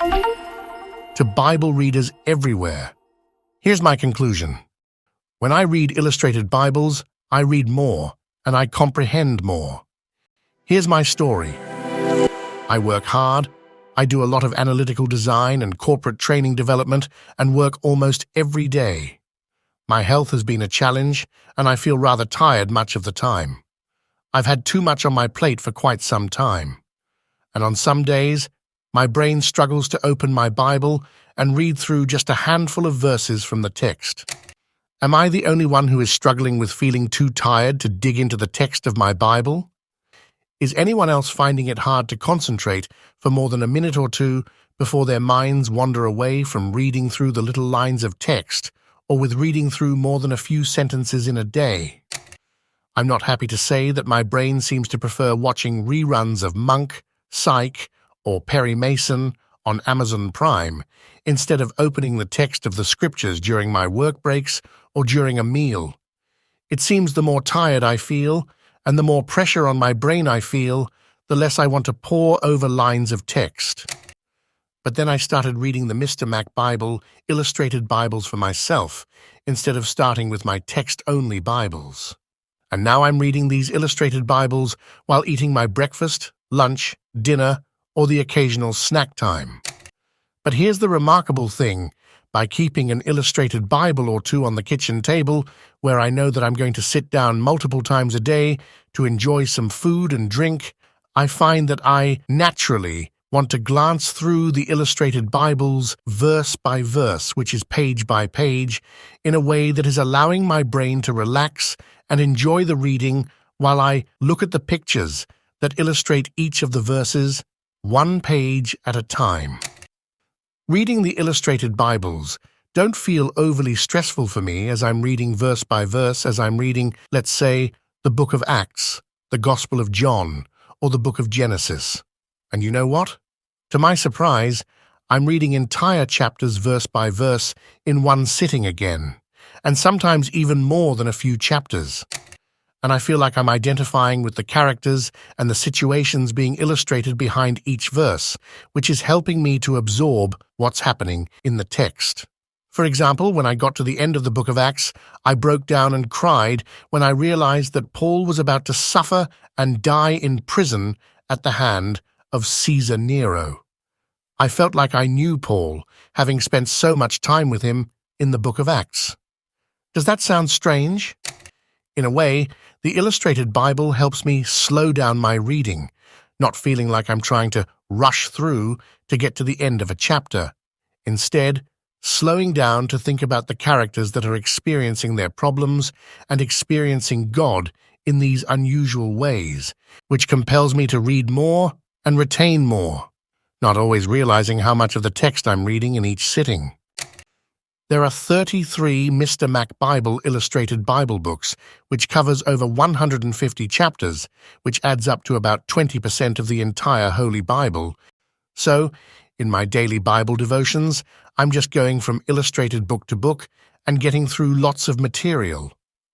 To Bible readers everywhere. Here's my conclusion. When I read illustrated Bibles, I read more, and I comprehend more. Here's my story. I work hard, I do a lot of analytical design and corporate training development, and work almost every day. My health has been a challenge, and I feel rather tired much of the time. I've had too much on my plate for quite some time. And on some days, my brain struggles to open my Bible and read through just a handful of verses from the text. Am I the only one who is struggling with feeling too tired to dig into the text of my Bible? Is anyone else finding it hard to concentrate for more than a minute or two before their minds wander away from reading through the little lines of text, or with reading through more than a few sentences in a day? I'm not happy to say that my brain seems to prefer watching reruns of Monk, Psych, or Perry Mason on Amazon Prime instead of opening the text of the scriptures during my work breaks or during a meal. It seems the more tired I feel, and the more pressure on my brain I feel, the less I want to pore over lines of text. But then I started reading the Mr. Mac Bible illustrated Bibles for myself, instead of starting with my text-only Bibles. And now I'm reading these illustrated Bibles while eating my breakfast, lunch, dinner, or the occasional snack time. But here's the remarkable thing. By keeping an illustrated Bible or two on the kitchen table, where I know that I'm going to sit down multiple times a day to enjoy some food and drink, I find that I naturally want to glance through the illustrated Bibles verse by verse, which is page by page, in a way that is allowing my brain to relax and enjoy the reading while I look at the pictures that illustrate each of the verses, one page at a time. Reading the illustrated Bibles don't feel overly stressful for me as I'm reading verse by verse, as I'm reading, let's say, the book of Acts, the Gospel of John, or the book of Genesis. And you know what? To my surprise, I'm reading entire chapters verse by verse in one sitting again, and sometimes even more than a few chapters. And I feel like I'm identifying with the characters and the situations being illustrated behind each verse, which is helping me to absorb what's happening in the text. For example, when I got to the end of the book of Acts, I broke down and cried when I realized that Paul was about to suffer and die in prison at the hand of Caesar Nero. I felt like I knew Paul, having spent so much time with him in the book of Acts. Does that sound strange? In a way, the illustrated Bible helps me slow down my reading, not feeling like I'm trying to rush through to get to the end of a chapter. Instead, slowing down to think about the characters that are experiencing their problems and experiencing God in these unusual ways, which compels me to read more and retain more, not always realizing how much of the text I'm reading in each sitting. There are 33 Mr. Mac Bible illustrated Bible books, which covers over 150 chapters, which adds up to about 20% of the entire Holy Bible. So, in my daily Bible devotions, I'm just going from illustrated book to book and getting through lots of material.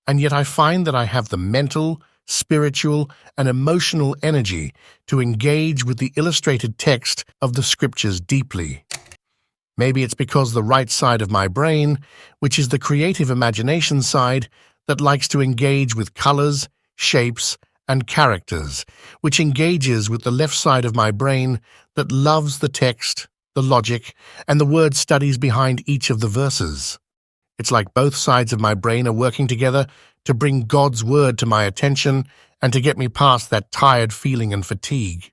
And yet I find that I have the mental, spiritual, and emotional energy to engage with the illustrated text of the Scriptures deeply. Maybe it's because the right side of my brain, which is the creative imagination side that likes to engage with colors, shapes, and characters, which engages with the left side of my brain that loves the text, the logic, and the word studies behind each of the verses. It's like both sides of my brain are working together to bring God's word to my attention and to get me past that tired feeling and fatigue.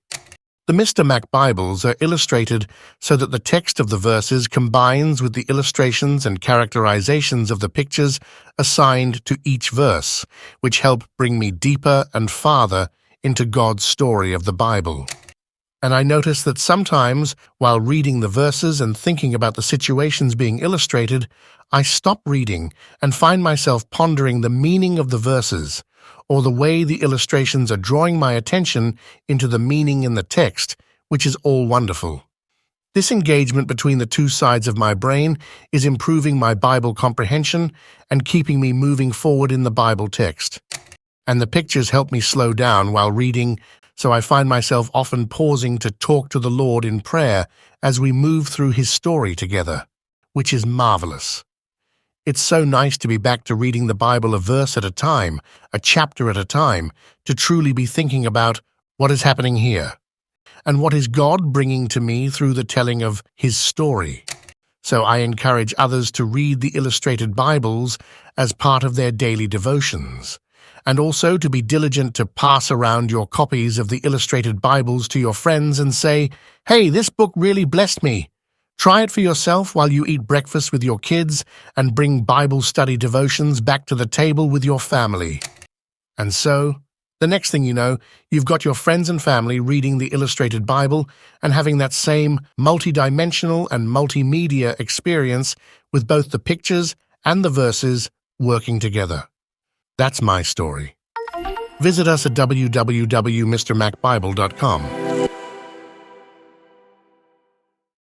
The Mr. Mac Bibles are illustrated so that the text of the verses combines with the illustrations and characterizations of the pictures assigned to each verse, which help bring me deeper and farther into God's story of the Bible. And I notice that sometimes, while reading the verses and thinking about the situations being illustrated, I stop reading and find myself pondering the meaning of the verses, or the way the illustrations are drawing my attention into the meaning in the text, which is all wonderful. This engagement between the two sides of my brain is improving my Bible comprehension and keeping me moving forward in the Bible text. And the pictures help me slow down while reading so I find myself often pausing to talk to the Lord in prayer as we move through His story together, which is marvelous. It's so nice to be back to reading the Bible a verse at a time, a chapter at a time, to truly be thinking about what is happening here, and what is God bringing to me through the telling of His story. So I encourage others to read the illustrated Bibles as part of their daily devotions, and also to be diligent to pass around your copies of the illustrated Bibles to your friends and say, "Hey, this book really blessed me. Try it for yourself while you eat breakfast with your kids and bring Bible study devotions back to the table with your family." And so, the next thing you know, you've got your friends and family reading the illustrated Bible and having that same multidimensional and multimedia experience with both the pictures and the verses working together. That's my story. Visit us at www.mrmacbible.com.